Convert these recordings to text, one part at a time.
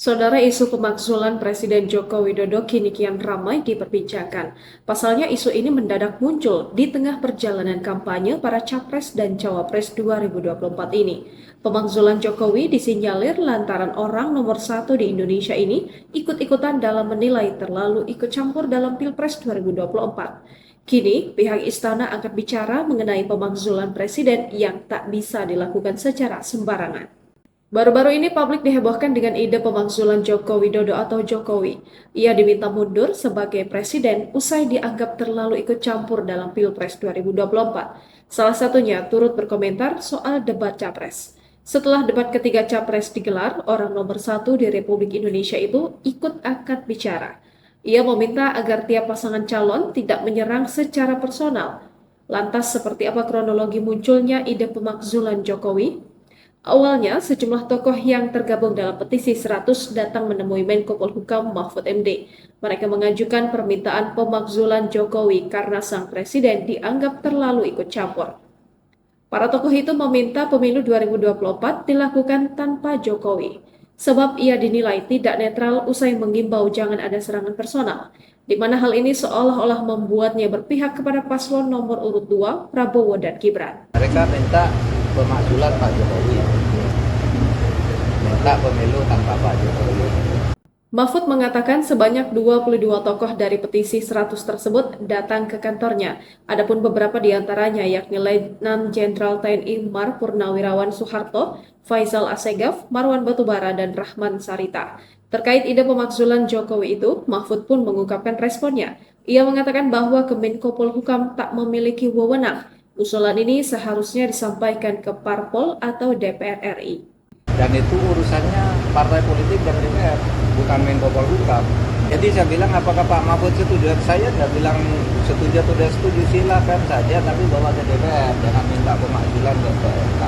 Saudara, isu pemakzulan Presiden Joko Widodo kini kian ramai diperbincangkan. Pasalnya isu ini mendadak muncul di tengah perjalanan kampanye para Capres dan Cawapres 2024 ini. Pemakzulan Jokowi disinyalir lantaran orang nomor satu di Indonesia ini ikut-ikutan dalam menilai terlalu ikut campur dalam Pilpres 2024. Kini, pihak istana angkat bicara mengenai pemakzulan presiden yang tak bisa dilakukan secara sembarangan. Baru-baru ini publik dihebohkan dengan ide pemakzulan Joko Widodo atau Jokowi. Ia diminta mundur sebagai presiden usai dianggap terlalu ikut campur dalam Pilpres 2024. Salah satunya turut berkomentar soal debat capres. Setelah debat ketiga capres digelar, orang nomor satu di Republik Indonesia itu ikut angkat bicara. Ia meminta agar tiap pasangan calon tidak menyerang secara personal. Lantas seperti apa kronologi munculnya ide pemakzulan Jokowi? Awalnya, sejumlah tokoh yang tergabung dalam petisi 100 datang menemui Menko Polhukam Mahfud MD. Mereka mengajukan permintaan pemakzulan Jokowi karena sang presiden dianggap terlalu ikut campur. Para tokoh itu meminta pemilu 2024 dilakukan tanpa Jokowi, sebab ia dinilai tidak netral usai mengimbau jangan ada serangan personal, di mana hal ini seolah-olah membuatnya berpihak kepada paslon nomor urut 2, Prabowo dan Gibran. Mereka minta pemakzulan Pak Jokowi, minta pemilu tanpa Pak Jokowi. Mahfud mengatakan sebanyak 22 tokoh dari petisi 100 tersebut datang ke kantornya. Adapun beberapa di antaranya yakni Letnan Jenderal TNI Mar Purnawirawan Soeharto, Faisal Assegaf, Marwan Batubara, dan Rahman Sarita. Terkait ide pemakzulan Jokowi itu, Mahfud pun mengungkapkan responnya. Ia mengatakan bahwa Kemenko Polhukam tak memiliki wewenang. Usulan ini seharusnya disampaikan ke Parpol atau DPR RI. Dan itu urusannya partai politik dan DPR, bukan Menko Polhukam. Jadi saya bilang apakah Pak Mahfud setuju? Saya tidak bilang setuju atau tidak setuju, silakan saja, tapi bawa ke DPR. Jangan minta pemakzulan ke MK.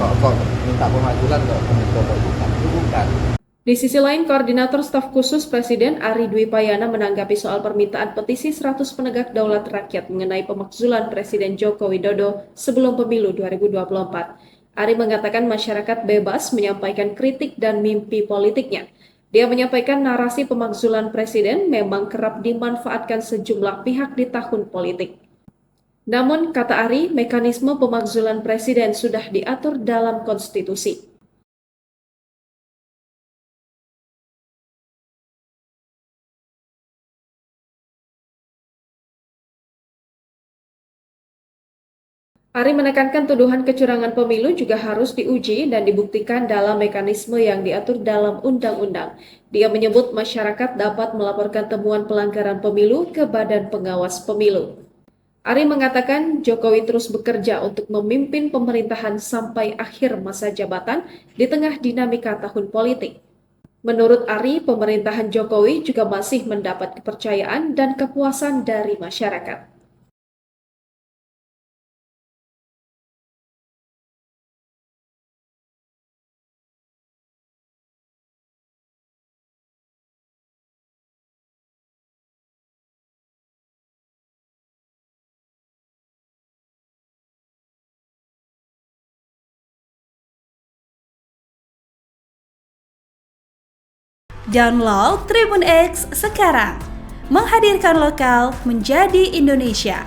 Kok minta pemakzulan ke Menko Polhukam, itu bukan. Di sisi lain, Koordinator Staf Khusus Presiden Ari Dwi Payana menanggapi soal permintaan petisi 100 penegak daulat rakyat mengenai pemakzulan Presiden Joko Widodo sebelum pemilu 2024. Ari mengatakan masyarakat bebas menyampaikan kritik dan mimpi politiknya. Dia menyampaikan narasi pemakzulan presiden memang kerap dimanfaatkan sejumlah pihak di tahun politik. Namun, kata Ari, mekanisme pemakzulan presiden sudah diatur dalam konstitusi. Ari menekankan tuduhan kecurangan pemilu juga harus diuji dan dibuktikan dalam mekanisme yang diatur dalam undang-undang. Dia menyebut masyarakat dapat melaporkan temuan pelanggaran pemilu ke Badan Pengawas Pemilu. Ari mengatakan Jokowi terus bekerja untuk memimpin pemerintahan sampai akhir masa jabatan di tengah dinamika tahun politik. Menurut Ari, pemerintahan Jokowi juga masih mendapat kepercayaan dan kepuasan dari masyarakat. Download Tribun X sekarang, menghadirkan lokal menjadi Indonesia.